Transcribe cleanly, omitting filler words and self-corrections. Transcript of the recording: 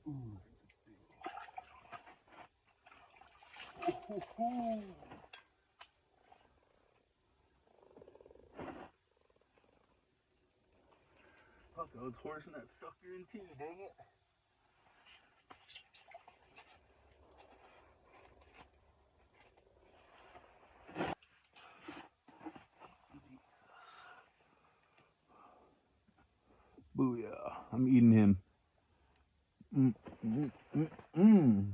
Ooh. Fuck, I was horsing that sucker in too, dang it. Booyah, I'm eating him. Mm.